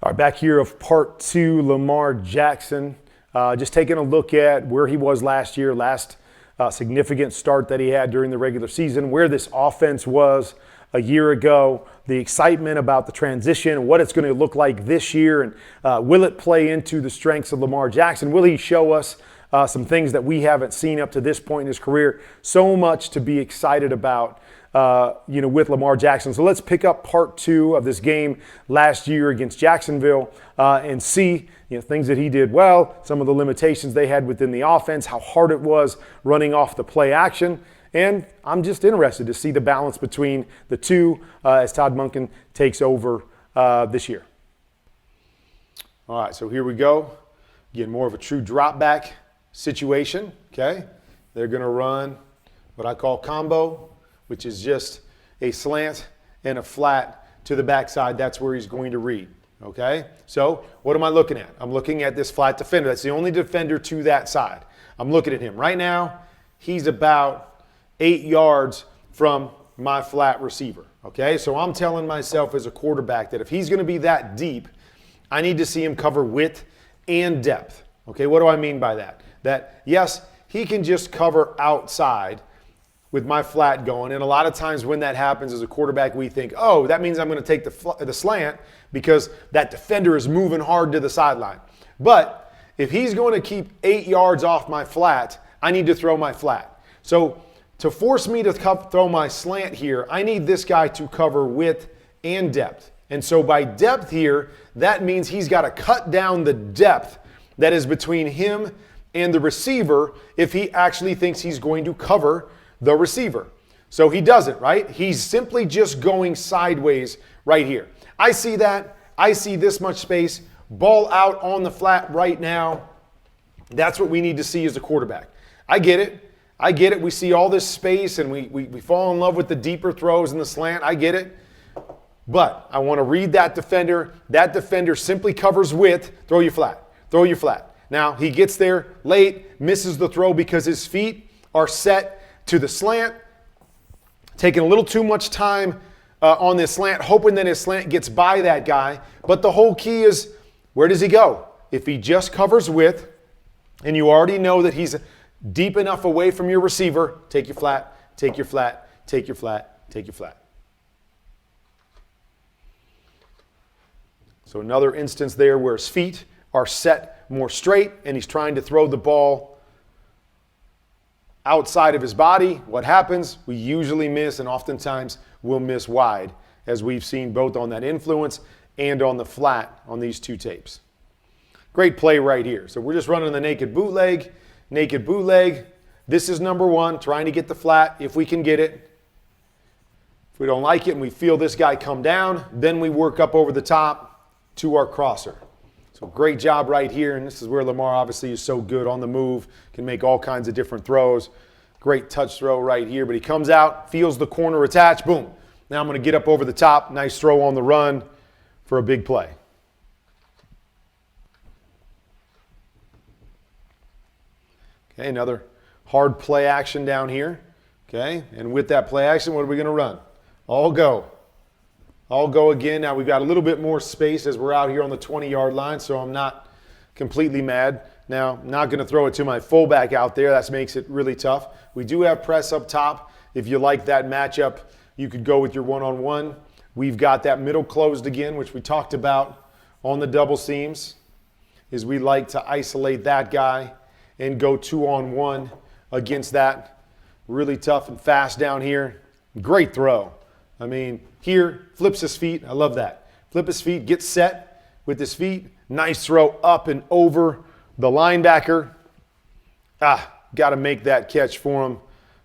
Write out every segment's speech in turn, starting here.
All right, back here of part two, Lamar Jackson. Just taking a look at where he was last year, last significant start that he had during the regular season, where this offense was a year ago, the excitement about the transition, what it's going to look like this year, and will it play into the strengths of Lamar Jackson? Will he show us some things that we haven't seen up to this point in his career? So much to be excited about. With Lamar Jackson. So let's pick up part two of this game last year against Jacksonville and see things that he did well, some of the limitations they had within the offense, how hard it was running off the play action. And I'm just interested to see the balance between the two as Todd Monken takes over this year. All right, so here we go. Again, more of a true drop back situation, okay? They're going to run what I call combo, which is just a slant and a flat to the backside. That's where he's going to read, okay? So what am I looking at? I'm looking at this flat defender. That's the only defender to that side. I'm looking at him. Right now, he's about 8 yards from my flat receiver, okay? So I'm telling myself as a quarterback that if he's going to be that deep, I need to see him cover width and depth, okay? What do I mean by that? That, yes, he can just cover outside with my flat going. And a lot of times when that happens as a quarterback, we think, oh, that means I'm going to take the slant because that defender is moving hard to the sideline. But if he's going to keep 8 yards off my flat, I need to throw my flat. So to force me to throw my slant here, I need this guy to cover width and depth. And so by depth here, that means he's got to cut down the depth that is between him and the receiver if he actually thinks he's going to cover the receiver. So he doesn't, right? He's simply just going sideways right here. I see that. I see this much space. Ball out on the flat right now. That's what we need to see as a quarterback. I get it. I get it. We see all this space and we fall in love with the deeper throws and the slant. I get it. But I want to read that defender. That defender simply covers width. Throw you flat. Throw you flat. Now, he gets there late, misses the throw because his feet are set to the slant, taking a little too much time on this slant, hoping that his slant gets by that guy. But the whole key is, where does he go? If he just covers width, and you already know that he's deep enough away from your receiver, take your flat, take your flat, take your flat, take your flat. So another instance there where his feet are set more straight, and he's trying to throw the ball outside of his body. What happens? We usually miss, and oftentimes we'll miss wide, as we've seen both on that influence and on the flat on these two tapes. Great play right here. So we're just running the naked bootleg. Naked bootleg. This is number one, trying to get the flat if we can get it. If we don't like it and we feel this guy come down, then we work up over the top to our crosser. So great job right here, and this is where Lamar obviously is so good on the move, can make all kinds of different throws. Great touch throw right here, but he comes out, feels the corner attach, boom. Now I'm going to get up over the top, nice throw on the run for a big play. Okay, another hard play action down here. Okay, and with that play action, what are we going to run? All go. I'll go again. Now we've got a little bit more space as we're out here on the 20-yard line, so I'm not completely mad. Now, I'm not going to throw it to my fullback out there. That makes it really tough. We do have press up top. If you like that matchup, you could go with your one-on-one. We've got that middle closed again, which we talked about on the double seams, is we like to isolate that guy and go 2-on-1 against that. Really tough and fast down here. Great throw. I mean, here, flips his feet. I love that. Flip his feet, gets set with his feet. Nice throw up and over the linebacker. Got to make that catch for him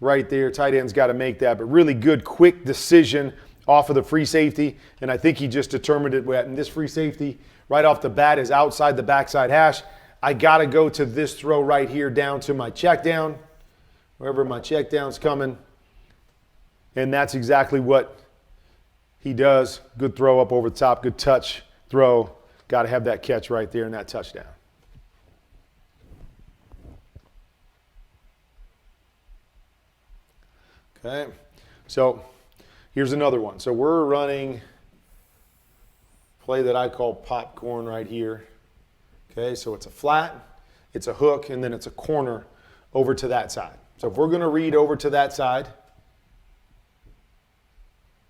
right there. Tight end's got to make that. But really good, quick decision off of the free safety. And I think he just determined it. And this free safety right off the bat is outside the backside hash. I got to go to this throw right here down to my check down, wherever my check down's coming. And that's exactly what he does. Good throw up over the top, good touch, throw. Got to have that catch right there and that touchdown. Okay, so here's another one. So we're running play that I call popcorn right here. Okay, so it's a flat, it's a hook, and then it's a corner over to that side. So if we're going to read over to that side,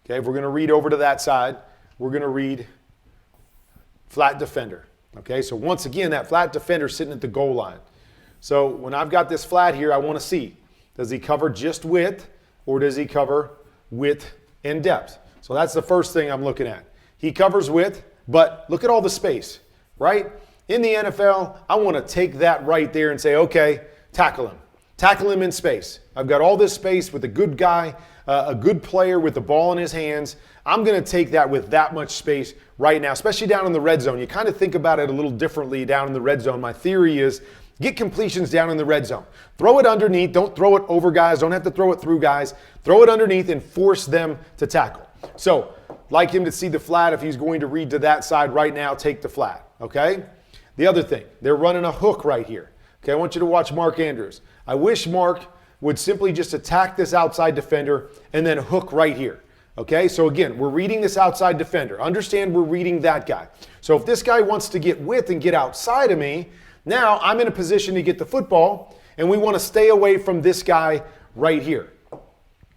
okay, if we're going to read over to that side, we're going to read flat defender. Okay, so once again, that flat defender sitting at the goal line. So when I've got this flat here, I want to see, does he cover just width or does he cover width and depth? So that's the first thing I'm looking at. He covers width, but look at all the space, right? In the NFL, I want to take that right there and say, okay, tackle him. Tackle him in space. I've got all this space with a good guy, a good player with the ball in his hands. I'm going to take that with that much space right now, especially down in the red zone. You kind of think about it a little differently down in the red zone. My theory is get completions down in the red zone. Throw it underneath. Don't throw it over guys. Don't have to throw it through guys. Throw it underneath and force them to tackle. So, like him to see the flat. If he's going to read to that side right now, take the flat, okay? The other thing, they're running a hook right here. Okay, I want you to watch Mark Andrews. I wish Mark would simply just attack this outside defender and then hook right here. Okay, so again, we're reading this outside defender. Understand we're reading that guy. So if this guy wants to get width and get outside of me, now I'm in a position to get the football, and we want to stay away from this guy right here.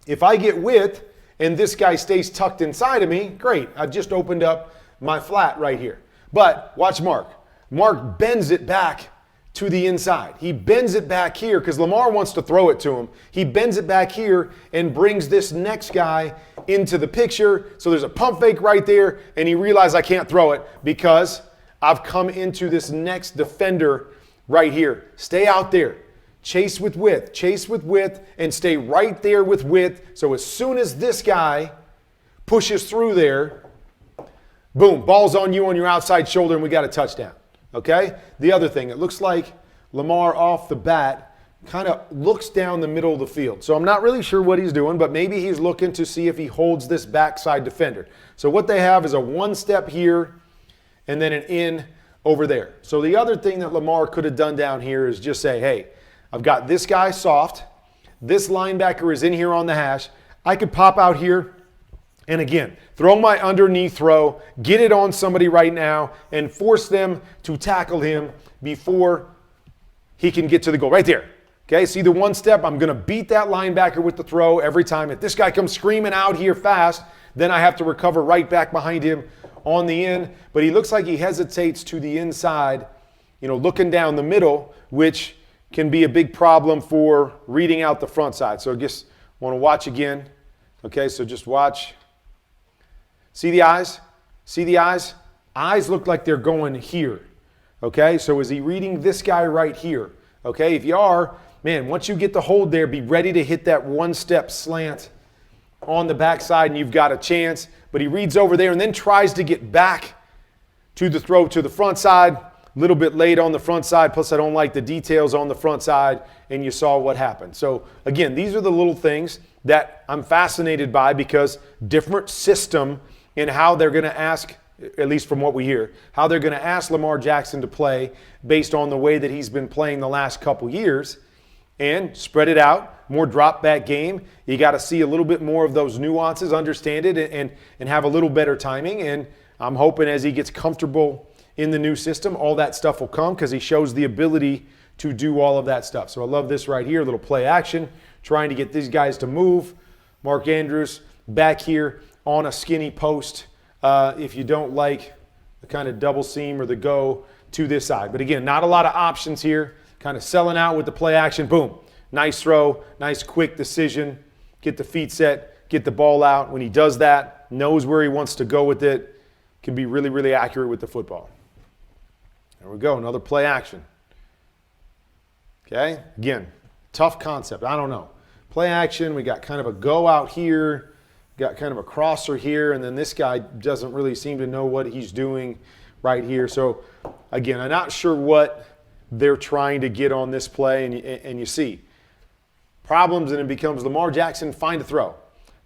If I get width and this guy stays tucked inside of me, great. I've just opened up my flat right here. But watch Mark. Mark bends it back to the inside. He bends it back here because Lamar wants to throw it to him. He bends it back here and brings this next guy into the picture. So there's a pump fake right there, and he realized I can't throw it because I've come into this next defender right here. Stay out there. Chase with width, and stay right there with width. So as soon as this guy pushes through there, boom, ball's on you on your outside shoulder, and we got a touchdown. Okay? The other thing, it looks like Lamar off the bat kind of looks down the middle of the field. So I'm not really sure what he's doing, but maybe he's looking to see if he holds this backside defender. So what they have is a one step here and then an in over there. So the other thing that Lamar could have done down here is just say, hey, I've got this guy soft. This linebacker is in here on the hash. I could pop out here and again, throw my underneath throw, get it on somebody right now, and force them to tackle him before he can get to the goal. Right there. Okay, see the one step? I'm going to beat that linebacker with the throw every time. If this guy comes screaming out here fast, then I have to recover right back behind him on the end. But he looks like he hesitates to the inside, looking down the middle, which can be a big problem for reading out the front side. So I just want to watch again. Okay, so just watch. See the eyes? See the eyes? Eyes look like they're going here. Okay, so is he reading this guy right here? Okay, if you are, man, once you get the hold there, be ready to hit that one-step slant on the backside, and you've got a chance. But he reads over there and then tries to get back to the throw to the front side. A little bit late on the front side, plus I don't like the details on the front side, and you saw what happened. So, again, these are the little things that I'm fascinated by because different system in how they're going to ask, at least from what we hear, how they're going to ask Lamar Jackson to play based on the way that he's been playing the last couple years, and spread it out, more drop back game. You got to see a little bit more of those nuances, understand it, and have a little better timing. And I'm hoping as he gets comfortable in the new system, all that stuff will come because he shows the ability to do all of that stuff. So I love this right here, a little play action, trying to get these guys to move. Mark Andrews back here on a skinny post if you don't like the kind of double seam or the go to this side. But again, not a lot of options here. Kind of selling out with the play action. Boom. Nice throw. Nice quick decision. Get the feet set. Get the ball out. When he does that, knows where he wants to go with it. Can be really, really accurate with the football. There we go. Another play action. Okay. Again, tough concept. I don't know. Play action. We got kind of a go out here. Got kind of a crosser here, and then this guy doesn't really seem to know what he's doing right here. So, again, I'm not sure what they're trying to get on this play, and you see problems, and it becomes Lamar Jackson, find a throw,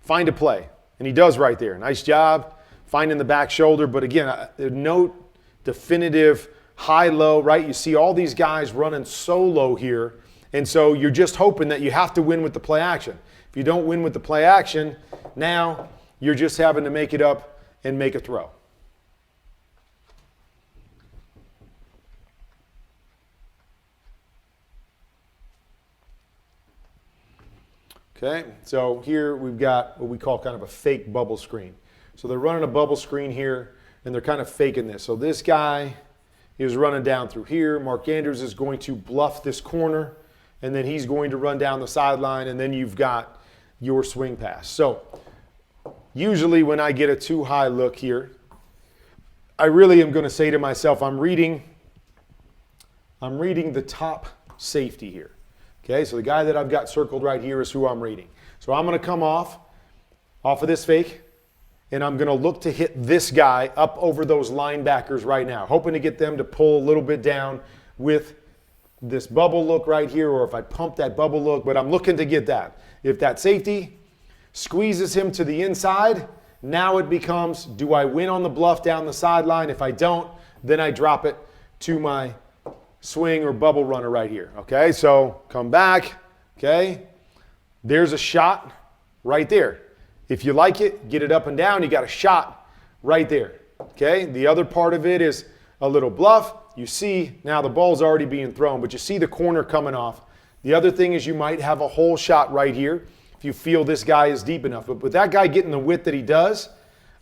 find a play, and he does right there. Nice job finding the back shoulder, but again, no definitive high-low, right? You see all these guys running solo here, and so you're just hoping that you have to win with the play action. If you don't win with the play action, now you're just having to make it up and make a throw. Okay, so here we've got what we call kind of a fake bubble screen. So they're running a bubble screen here, and they're kind of faking this. So this guy is running down through here. Mark Andrews is going to bluff this corner, and then he's going to run down the sideline, and then you've got your swing pass. So usually when I get a too high look here, I really am going to say to myself, I'm reading the top safety here. Okay, so the guy that I've got circled right here is who I'm reading. So I'm going to come off of this fake, and I'm going to look to hit this guy up over those linebackers right now, hoping to get them to pull a little bit down with this bubble look right here, or if I pump that bubble look, but I'm looking to get that. If that safety squeezes him to the inside, now it becomes, do I win on the bluff down the sideline? If I don't, then I drop it to my swing or bubble runner right here. Okay, so come back. Okay, there's a shot right there. If you like it, get it up and down. You got a shot right there. Okay, the other part of it is a little bluff. You see now the ball's already being thrown, but you see the corner coming off. The other thing is you might have a hole shot right here if you feel this guy is deep enough. But with that guy getting the width that he does,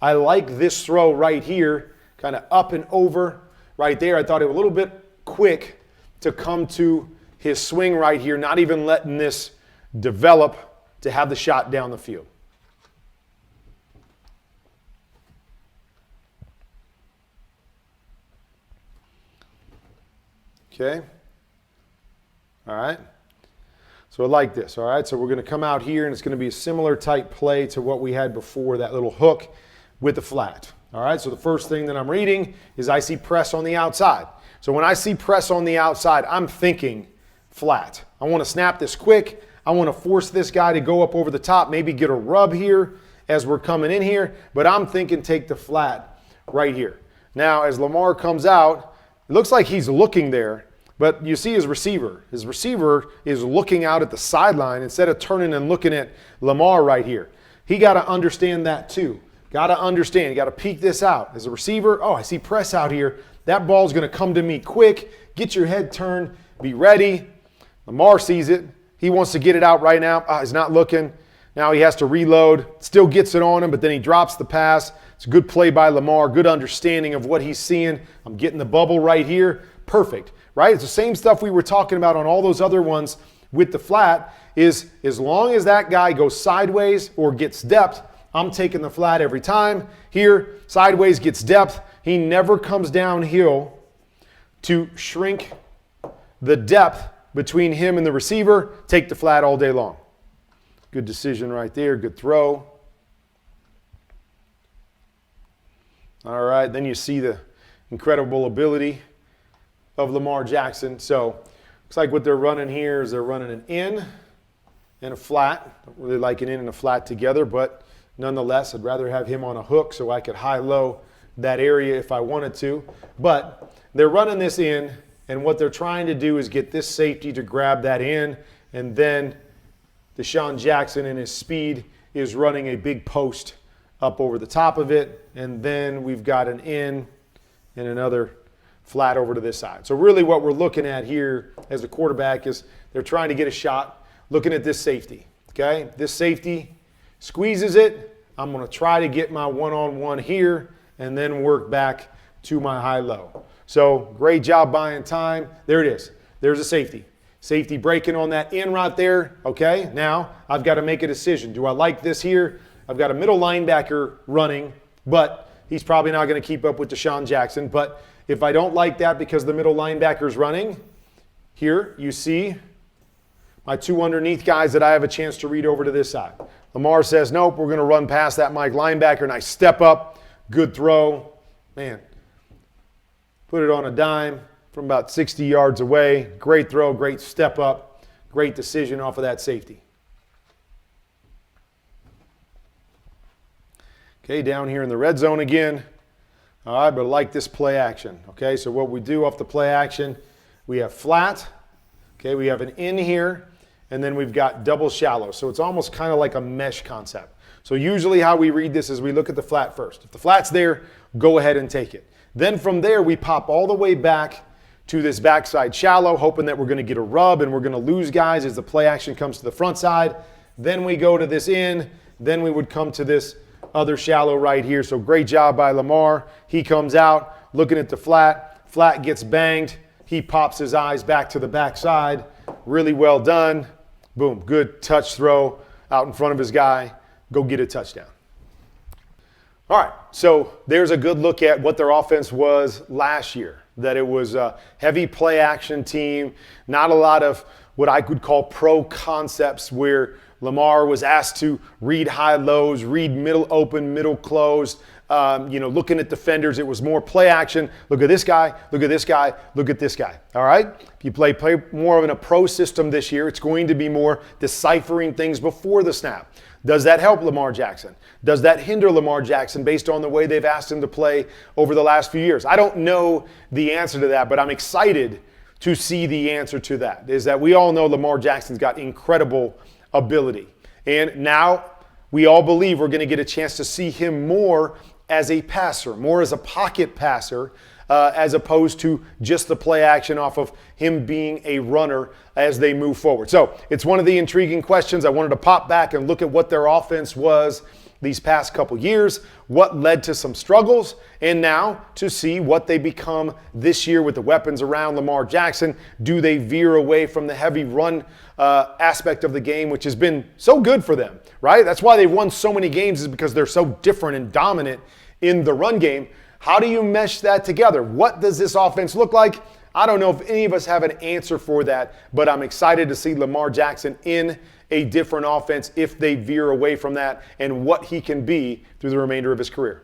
I like this throw right here, kind of up and over right there. I thought it was a little bit quick to come to his swing right here, not even letting this develop to have the shot down the field. Okay. All right. So I like this. All right. So we're going to come out here, and it's going to be a similar type play to what we had before, that little hook with the flat. All right. So the first thing that I'm reading is I see press on the outside. So when I see press on the outside, I'm thinking flat. I want to snap this quick. I want to force this guy to go up over the top, maybe get a rub here as we're coming in here. But I'm thinking take the flat right here. Now, as Lamar comes out, it looks like he's looking there. But you see his receiver. His receiver is looking out at the sideline instead of turning and looking at Lamar right here. He got to understand that too. Got to understand. You got to peek this out. As a receiver, oh, I see press out here. That ball's going to come to me quick. Get your head turned. Be ready. Lamar sees it. He wants to get it out right now. He's not looking. Now he has to reload. Still gets it on him, but then he drops the pass. It's a good play by Lamar. Good understanding of what he's seeing. I'm getting the bubble right here. Perfect. Right? It's the same stuff we were talking about on all those other ones with the flat, is as long as that guy goes sideways or gets depth, I'm taking the flat every time. Here, sideways gets depth. He never comes downhill to shrink the depth between him and the receiver. Take the flat all day long. Good decision right there. Good throw. All right, then you see the incredible ability of Lamar Jackson. So looks like what they're running here is they're running an in and a flat. Don't really like an in and a flat together, but nonetheless, I'd rather have him on a hook so I could high-low that area if I wanted to. But they're running this in, and what they're trying to do is get this safety to grab that in, and then Deshaun Jackson in his speed is running a big post up over the top of it, and then we've got an in and another flat over to this side. So really what we're looking at here as a quarterback is they're trying to get a shot, looking at this safety, okay? This safety squeezes it. I'm going to try to get my one-on-one here and then work back to my high-low. So great job buying time. There it is. There's a safety. Safety breaking on that in right there, okay? Now I've got to make a decision. Do I like this here? I've got a middle linebacker running, but he's probably not going to keep up with Deshaun Jackson. But if I don't like that because the middle linebacker's running, here you see my two underneath guys that I have a chance to read over to this side. Lamar says, nope, we're going to run past that Mike linebacker, and I step up. Good throw. Man, put it on a dime from about 60 yards away. Great throw, great step up, great decision off of that safety. Okay, down here in the red zone again. All right, but I like this play action. Okay, so what we do off the play action, we have flat. Okay, we have an in here, and then we've got double shallow. So it's almost kind of like a mesh concept. So usually how we read this is we look at the flat first. If the flat's there, go ahead and take it. Then from there, we pop all the way back to this backside shallow, hoping that we're going to get a rub and we're going to lose guys as the play action comes to the front side. then we go to this in, then we would come to this other shallow right here. So great job by Lamar. He comes out looking at the flat. Flat gets banged. He pops his eyes back to the backside. Really well done. Boom, good touch throw out in front of his guy. Go get a touchdown. All right, so there's a good look at what their offense was last year. That it was a heavy play action team, not a lot of what I could call pro concepts where Lamar was asked to read high lows, read middle open, middle closed, looking at defenders. It was more play action. Look at this guy, look at this guy, look at this guy. All right? If you play more of in a pro system this year, it's going to be more deciphering things before the snap. Does that help Lamar Jackson? Does that hinder Lamar Jackson based on the way they've asked him to play over the last few years? I don't know the answer to that, but I'm excited to see the answer to that. Is that we all know Lamar Jackson's got incredible ability. And now we all believe we're going to get a chance to see him more as a passer, more as a pocket passer, as opposed to just the play action off of him being a runner as they move forward. So it's one of the intriguing questions. I wanted to pop back and look at what their offense was these past couple years, what led to some struggles, and now to see what they become this year with the weapons around Lamar Jackson. Do they veer away from the heavy run aspect of the game, which has been so good for them, right? That's why they've won so many games, is because they're so different and dominant in the run game. How do you mesh that together? What does this offense look like? I don't know if any of us have an answer for that, but I'm excited to see Lamar Jackson in a different offense if they veer away from that and what he can be through the remainder of his career.